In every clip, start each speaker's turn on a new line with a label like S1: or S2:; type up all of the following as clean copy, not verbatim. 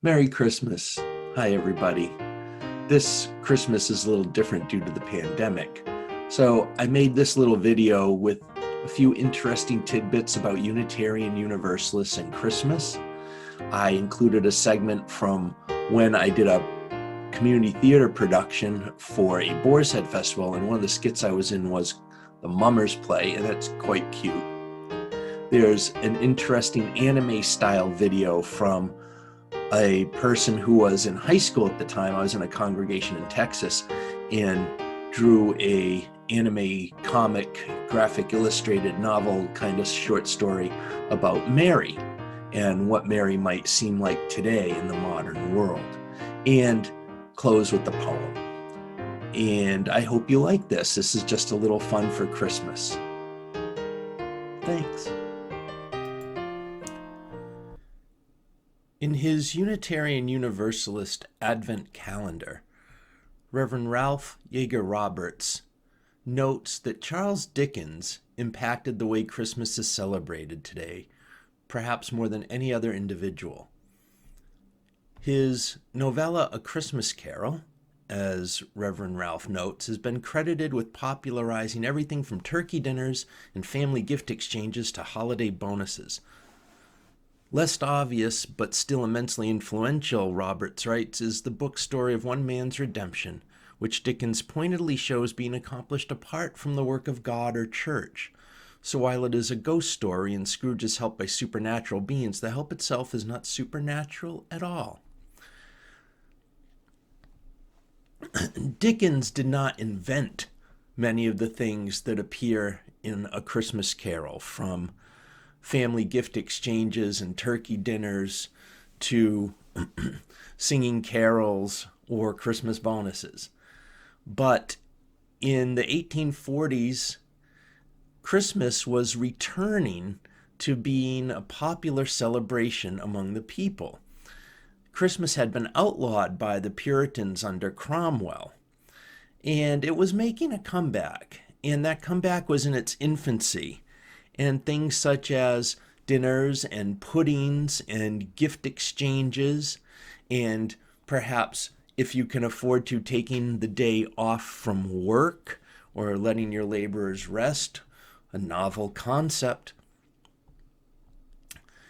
S1: Merry Christmas. Hi, everybody. This Christmas is a little different due to the pandemic. So I made this little video with a few interesting tidbits about Unitarian Universalists and Christmas. I included a segment from when I did a community theater production for a Boar's Head festival, and one of the skits I was in was the Mummers play, and it's quite cute. There's an interesting anime style video from a person who was in high school at the time. I was in a congregation in Texas and drew a anime comic, graphic illustrated novel kind of short story about Mary and what Mary might seem like today in the modern world, and close with the poem. And I hope you like this. This is just a little fun for Christmas. Thanks. In his Unitarian Universalist Advent calendar, Reverend Ralph Yeager Roberts notes that Charles Dickens impacted the way Christmas is celebrated today, perhaps more than any other individual. His novella A Christmas Carol, as Reverend Ralph notes, has been credited with popularizing everything from turkey dinners and family gift exchanges to holiday bonuses. Less obvious, but still immensely influential, Roberts writes, is the book story of one man's redemption, which Dickens pointedly shows being accomplished apart from the work of God or church. So while it is a ghost story and Scrooge is helped by supernatural beings, the help itself is not supernatural at all. Dickens did not invent many of the things that appear in A Christmas Carol, from family gift exchanges and turkey dinners to singing carols or Christmas bonuses. But in the 1840s, Christmas was returning to being a popular celebration among the people. Christmas had been outlawed by the Puritans under Cromwell, and it was making a comeback, and that comeback was in its infancy. And things such as dinners and puddings and gift exchanges, and perhaps, if you can afford to, taking the day off from work or letting your laborers rest, a novel concept.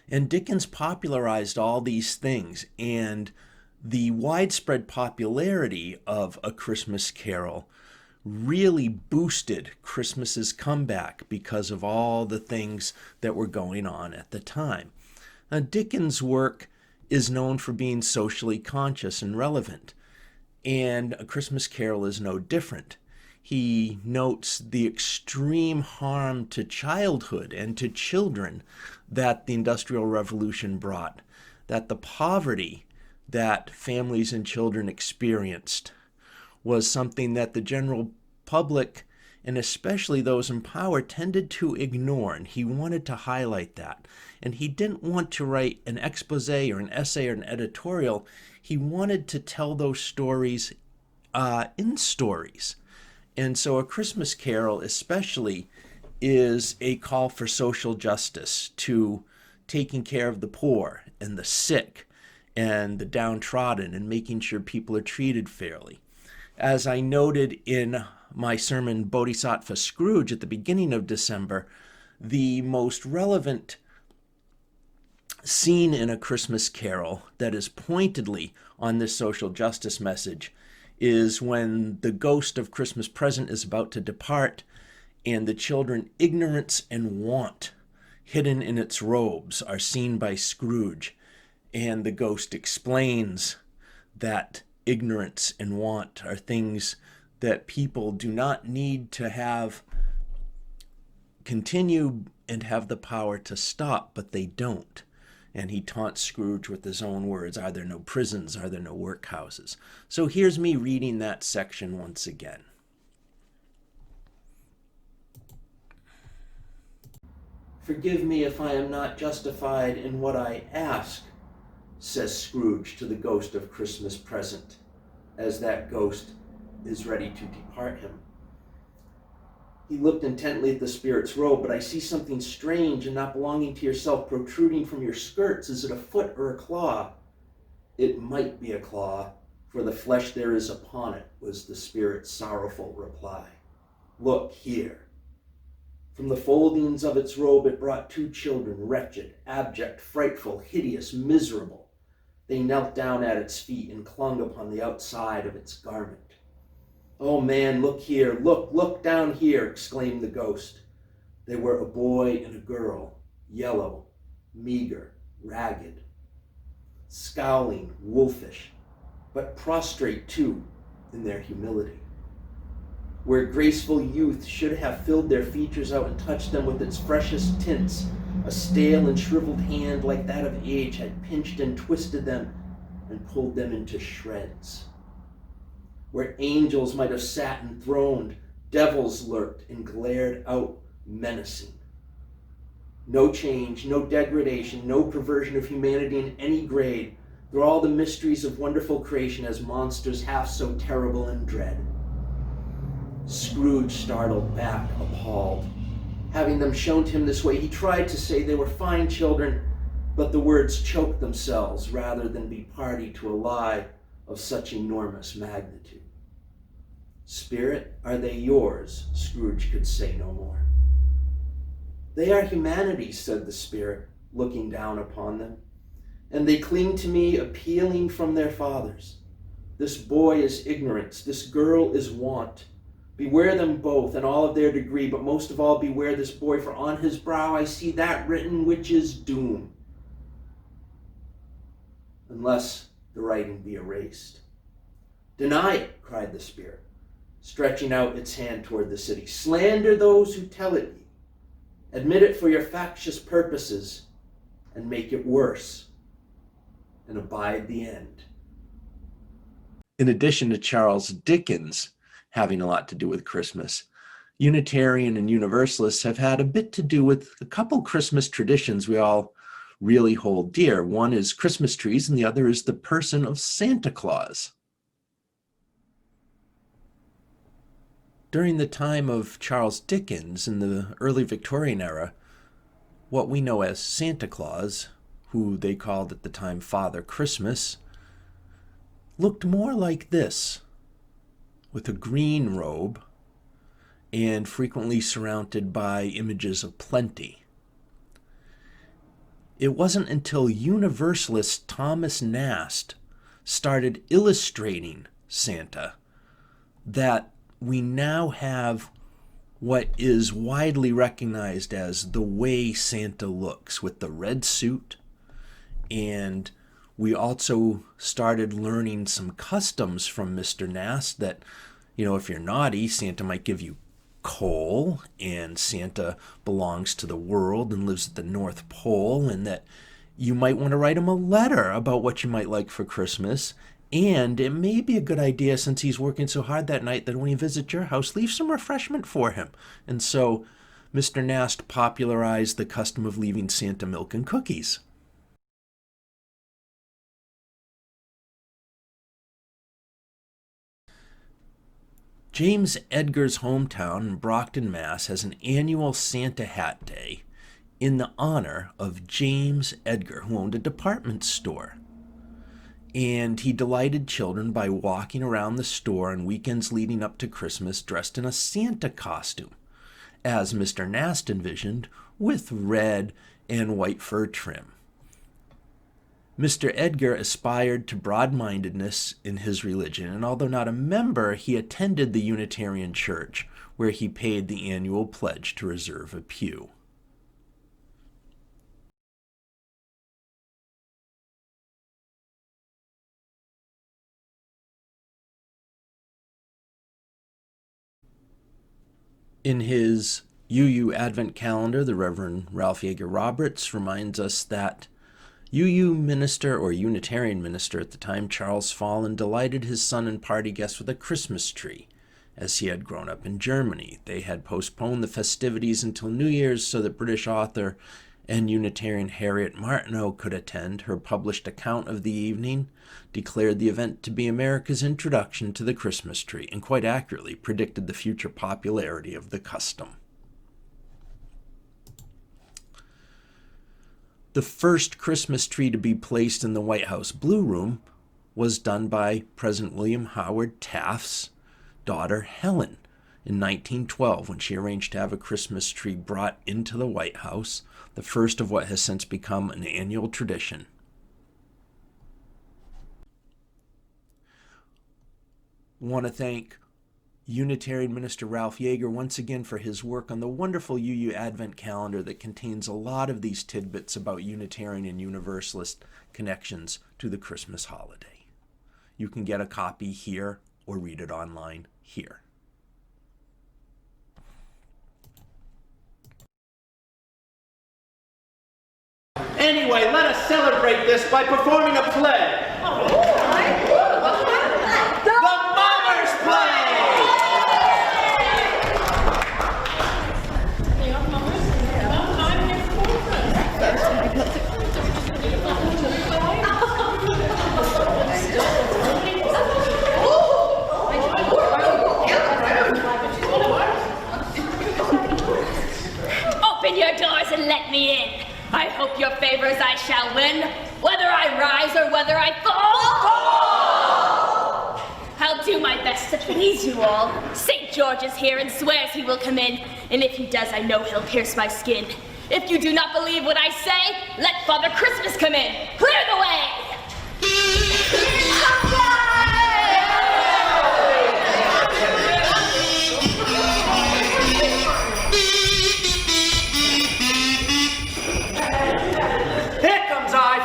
S1: And Dickens popularized all these things, and the widespread popularity of A Christmas Carol really boosted Christmas's comeback because of all the things that were going on at the time. Dickens' work is known for being socially conscious and relevant, and A Christmas Carol is no different. He notes the extreme harm to childhood and to children that the Industrial Revolution brought, that the poverty that families and children experienced was something that the general public, and especially those in power, tended to ignore, and he wanted to highlight that. And he didn't want to write an expose or an essay or an editorial. He wanted to tell those stories in stories. And so A Christmas Carol especially is a call for social justice, to taking care of the poor and the sick and the downtrodden, and making sure people are treated fairly. As I noted in my sermon, Bodhisattva Scrooge, at the beginning of December, the most relevant scene in A Christmas Carol that is pointedly on this social justice message is when the ghost of Christmas present is about to depart, and the children, ignorance and want, hidden in its robes, are seen by Scrooge. And the ghost explains that ignorance and want are things that people do not need to have continue and have the power to stop, but they don't. And he taunts Scrooge with his own words: are there no prisons? Are there no workhouses? So here's me reading that section once again. "Forgive me if I am not justified in what I ask," says Scrooge to the ghost of Christmas present, as that ghost is ready to depart him. He looked intently at the spirit's robe. "But I see something strange and not belonging to yourself protruding from your skirts. Is it a foot or a claw?" "It might be a claw, for the flesh there is upon it," was the spirit's sorrowful reply. "Look here." From the foldings of its robe it brought two children, wretched, abject, frightful, hideous, miserable. They knelt down at its feet and clung upon the outside of its garment. "Oh man, look here, look down here," exclaimed the ghost. They were a boy and a girl, yellow, meager, ragged, scowling, wolfish, but prostrate too in their humility. Where graceful youth should have filled their features out and touched them with its freshest tints, a stale and shriveled hand like that of age had pinched and twisted them and pulled them into shreds. Where angels might have sat enthroned, devils lurked and glared out menacing. No change, no degradation, no perversion of humanity in any grade, through all the mysteries of wonderful creation as monsters half so terrible and dread. Scrooge startled back, appalled. Having them shown to him this way, he tried to say they were fine children, but the words choked themselves rather than be party to a lie of such enormous magnitude. "Spirit, are they yours?" Scrooge could say no more. "They are humanity's," said the spirit, looking down upon them, "and they cling to me, appealing from their fathers. This boy is ignorance, this girl is want. Beware them both in all of their degree, but most of all beware this boy, for on his brow I see that written which is doom, unless the writing be erased." "Deny it," cried the spirit, stretching out its hand toward the city. "Slander those who tell it ye. Admit it for your factious purposes, and make it worse, and abide the end." In addition to Charles Dickens having a lot to do with Christmas, Unitarian and Universalists have had a bit to do with a couple Christmas traditions we all really hold dear. One is Christmas trees, and the other is the person of Santa Claus. During the time of Charles Dickens in the early Victorian era, what we know as Santa Claus, who they called at the time Father Christmas, looked more like this, with a green robe and frequently surrounded by images of plenty. It wasn't until Universalist Thomas Nast started illustrating Santa that we now have what is widely recognized as the way Santa looks, with the red suit. And we also started learning some customs from Mr. Nast that, if you're naughty, Santa might give you coal, and Santa belongs to the world and lives at the North Pole, and that you might want to write him a letter about what you might like for Christmas. And it may be a good idea, since he's working so hard that night, that when he visits your house, leave some refreshment for him. And so Mr. Nast popularized the custom of leaving Santa milk and cookies. James Edgar's hometown in Brockton, Mass. Has an annual Santa Hat Day in the honor of James Edgar, who owned a department store. And he delighted children by walking around the store on weekends leading up to Christmas dressed in a Santa costume, as Mr. Nast envisioned, with red and white fur trim. Mr. Edgar aspired to broad-mindedness in his religion, and although not a member, he attended the Unitarian Church, where he paid the annual pledge to reserve a pew. In his UU Advent Calendar, the Reverend Ralph Yeager Roberts reminds us that UU minister, or Unitarian minister at the time, Charles Fallen, delighted his son and party guests with a Christmas tree, as he had grown up in Germany. They had postponed the festivities until New Year's so that British author and Unitarian Harriet Martineau could attend. Her published account of the evening declared the event to be America's introduction to the Christmas tree, and quite accurately predicted the future popularity of the custom. The first Christmas tree to be placed in the White House Blue Room was done by President William Howard Taft's daughter Helen in 1912 when she arranged to have a Christmas tree brought into the White House, the first of what has since become an annual tradition. I want to thank Unitarian Minister Ralph Yeager once again for his work on the wonderful UU Advent calendar that contains a lot of these tidbits about Unitarian and Universalist connections to the Christmas holiday. You can get a copy here or read it online here.
S2: Anyway, let us celebrate this by performing a play. The Mummers Play!
S3: Open your doors and let me in. I hope your favors I shall win, whether I rise or whether I fall. I'll do my best to please you all. St. George is here and swears he will come in, and if he does, I know he'll pierce my skin. If you do not believe what I say, let Father Christmas come in. Clear the way!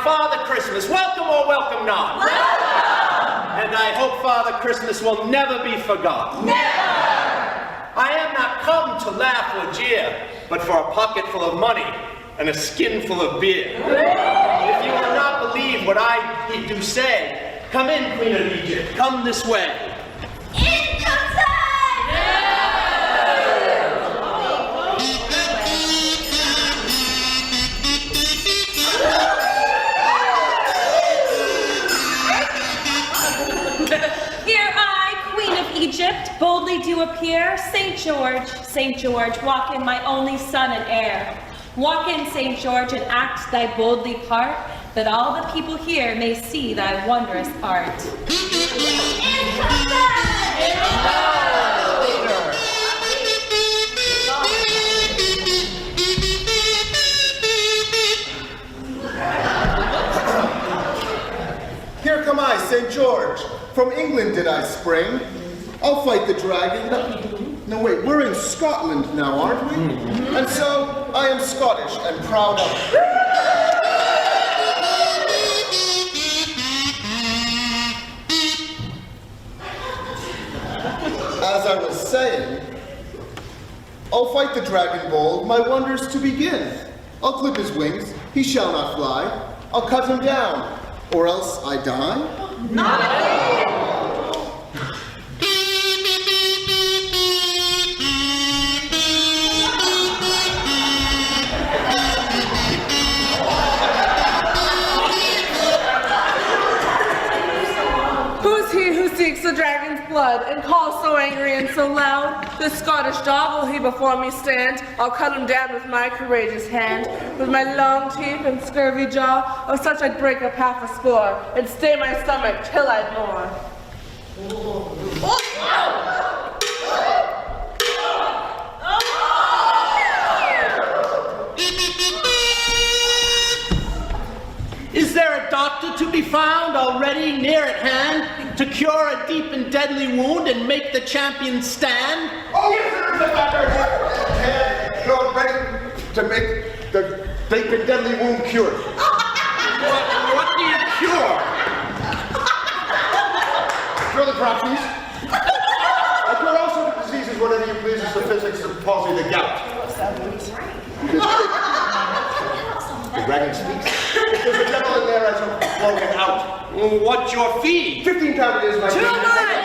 S2: Father Christmas, welcome or welcome not. Welcome! And I hope Father Christmas will never be forgotten.
S3: Never!
S2: I am not come to laugh or jeer, but for a pocket full of money and a skin full of beer. If you will not believe what I do say, come in, Queen of Egypt, come this way.
S3: In comes I!
S4: Egypt, boldly do appear. St. George, walk in, my only son and heir. Walk in, St. George, and act thy boldly part, that all the people here may see thy wondrous art.
S5: Here come I, St. George. From England did I spring. I'll fight the dragon. No, wait, we're in Scotland now, aren't we? And so, I am Scottish and proud of it. As I was saying, I'll fight the dragon bold, my wonders to begin. I'll clip his wings, he shall not fly. I'll cut him down, or else I die.
S6: The dragon's blood and calls so angry and so loud. The Scottish dog will he before me stand. I'll cut him down with my courageous hand. With my long teeth and scurvy jaw, of such I'd break up half a score and stay my stomach till I'd more.
S2: Is there a doctor to be found already near at hand to cure a deep and deadly wound and make the champion stand?
S5: Oh, yes, there's a doctor here. You're ready to make the deep and deadly wound cured.
S2: What do you cure?
S5: Cure the dropsies. I cure all sorts of diseases, whatever you please, as the physics of palsy, the gout. The dragon speaks. There's a devil in there, I shall blow him out.
S2: What's your fee?
S5: 15 pounds it is, my
S3: Too
S5: king.
S3: much!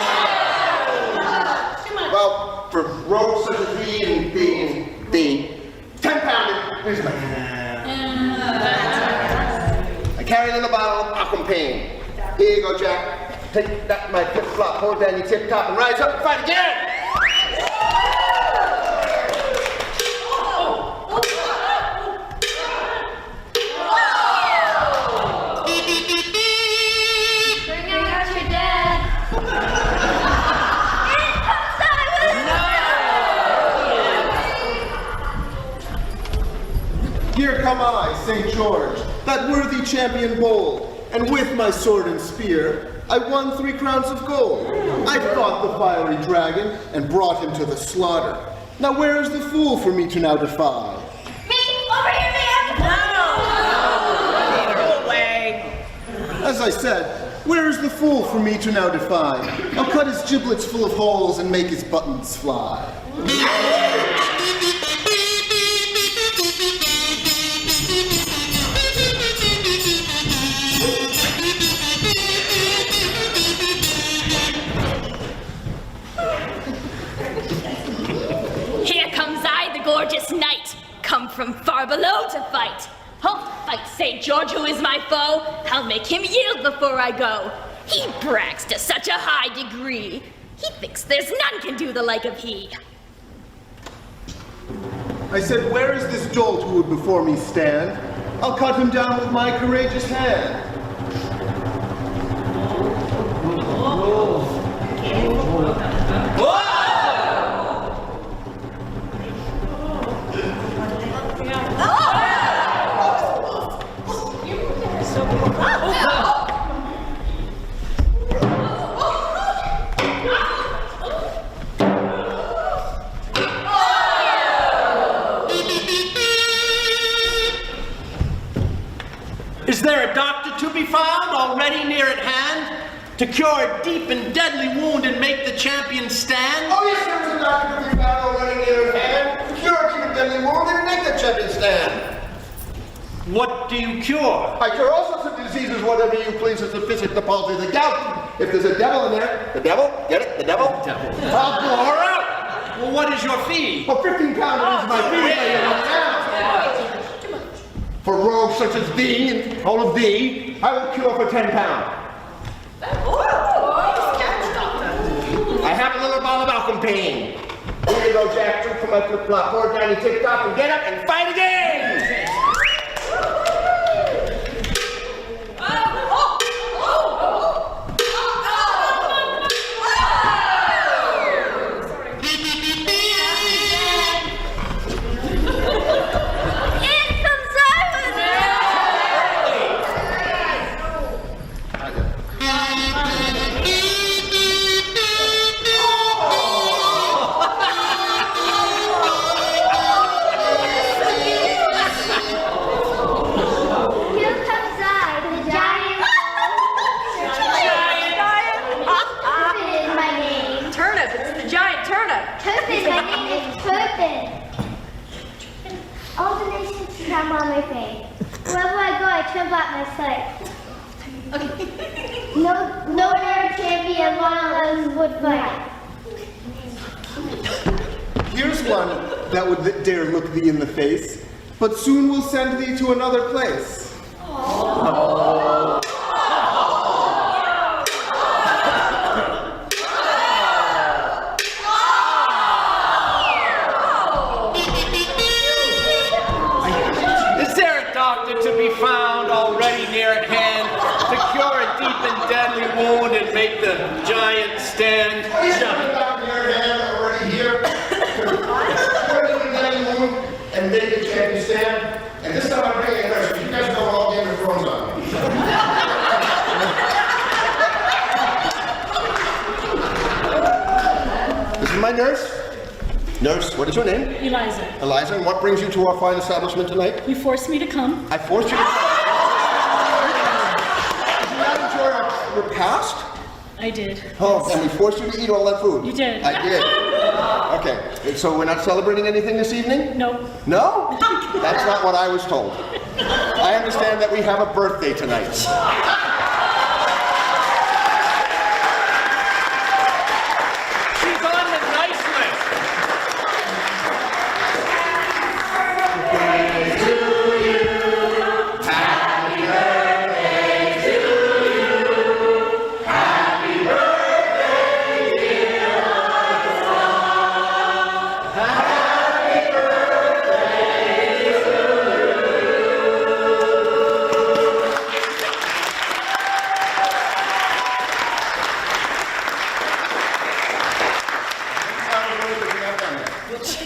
S5: Well, for rogues such as thee and thee and thee, 10 pounds is my king. I carry in the bottle of aquampain. Here you go, Jack. Take that, my flip-flop, hold down your tip-top, and rise up and fight again!
S3: Bring it
S5: St. George, that worthy champion bold, and with my sword and spear, I won 3 crowns of gold. I fought the fiery dragon and brought him to the slaughter. Now where is the fool for me to now defy?
S3: Me! Over here, man!
S7: Go away.
S5: As I said, where is the fool for me to now defy? I'll cut his giblets full of holes and make his buttons fly.
S3: Here comes I, the gorgeous knight, come from far below to fight. I'll fight St. George, who is my foe. I'll make him yield before I go. He brags to such a high degree. He thinks there's none can do the like of he.
S5: I said, where is this dolt who would before me stand? I'll cut him down with my courageous hand.
S2: Is there a doctor to be found already near at hand to cure a deep and deadly wound and make the champion stand?
S8: Oh, yes, there is a doctor to be found already near at hand to cure a deep and deadly wound and make the champion stand.
S2: What do you cure?
S8: I cure all sorts of diseases, whatever you please, as the physic, the palsy, the gout. If there's a devil in there, the devil, get it, the devil? I'll blow her out.
S2: Well, what is your fee?
S8: For 15 pounds is my fee, for rogues such as thee and all of thee, I will cure for 10 pounds. I have a little ball of alchemy. Here you go, Jack. Drink from my flip-flop. Pour it down your tip-top and get up and fight again!
S9: All the nations come on my face. Wherever I go, I tremble at my sight. No other champion long would fight.
S5: Here's one that would dare look thee in the face, but soon will send thee to another place.
S2: Found already near at hand to cure a deep and deadly wound and make the giant stand.
S8: Down near at hand already here to cure a deep and deadly wound and make the champion stand. And this time I'm bringing a nurse. You guys know what all Game of Thrones on. This is my nurse. Nurse, what is your name?
S10: Eliza.
S8: Eliza, and what brings you to our fine establishment tonight?
S10: You forced me to come.
S8: I forced you to come. Did you not enjoy our repast?
S10: I did.
S8: Oh, and we forced you to eat all that food?
S10: You did.
S8: I did. Okay, so we're not celebrating anything this evening?
S10: No.
S8: No? That's not what I was told. I understand that we have a birthday tonight.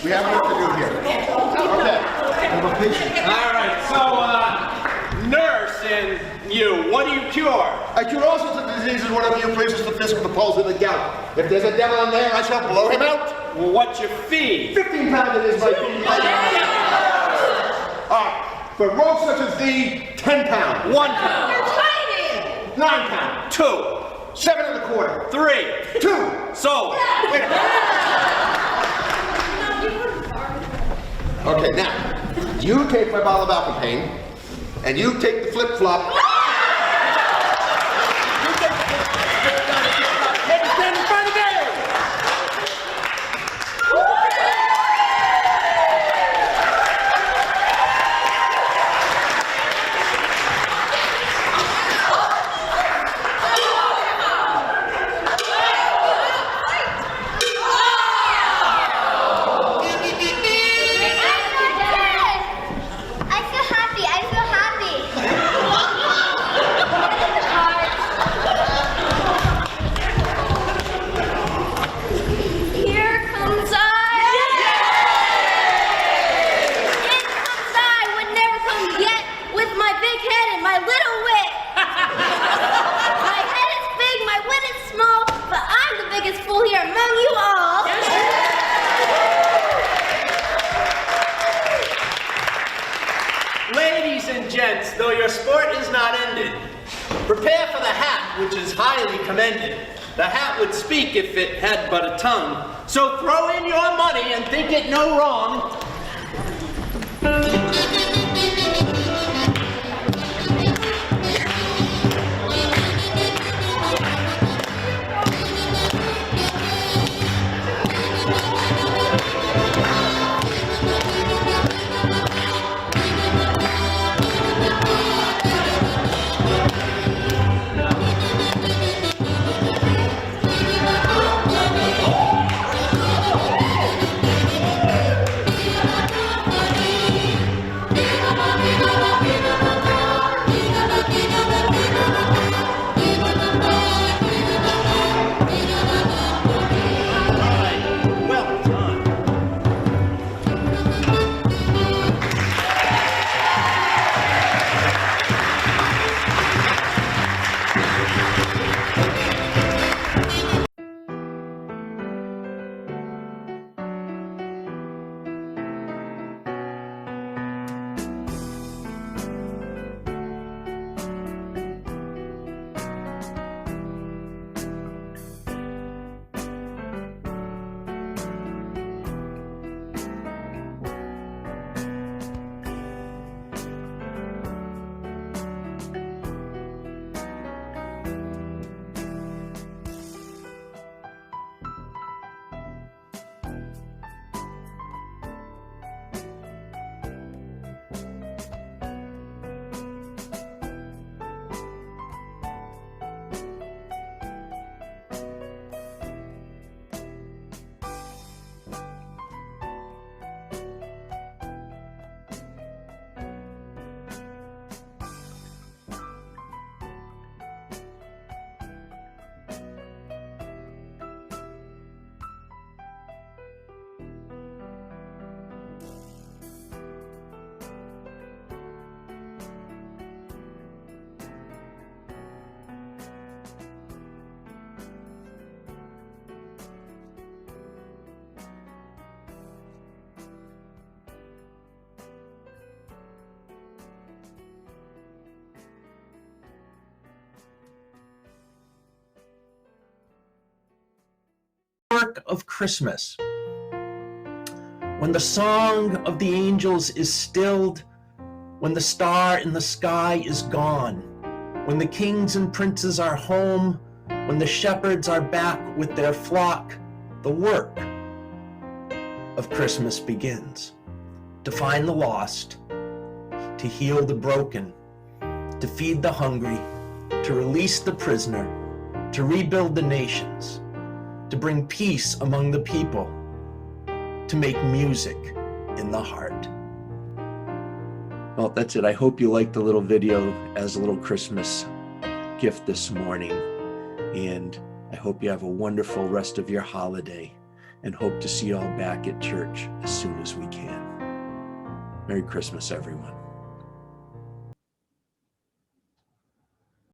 S2: We have work to do here. Okay. All right, so
S8: I cure all sorts of diseases, whatever you please, the physical, the pulse, and the gout. If there's a devil in there, I shall blow him out.
S2: Well, what's your fee?
S8: 15 pounds it is, my fee. For rogues such as thee, 10 pounds.
S2: 1 pound.
S6: You're tiny!
S8: 9 pounds.
S2: 2.
S8: 7 1/4.
S2: 3.
S8: 2.
S2: Sold.
S8: Wait a minute. Okay, now, you take my bottle of Alpine, and you take the flip-flop.
S2: Ladies and gents, though your sport is not ended, prepare for the hat, which is highly commended. The hat would speak if it had but a tongue. So throw in your money and think it no wrong.
S1: Of Christmas. When the song of the angels is stilled, when the star in the sky is gone, when the kings and princes are home, when the shepherds are back with their flock, the work of Christmas begins. To find the lost, to heal the broken, to feed the hungry, to release the prisoner, to rebuild the nations, to bring peace among the people, to make music in the heart. Well, that's it. I hope you liked the little video as a little Christmas gift this morning. And I hope you have a wonderful rest of your holiday and hope to see you all back at church as soon as we can. Merry Christmas, everyone.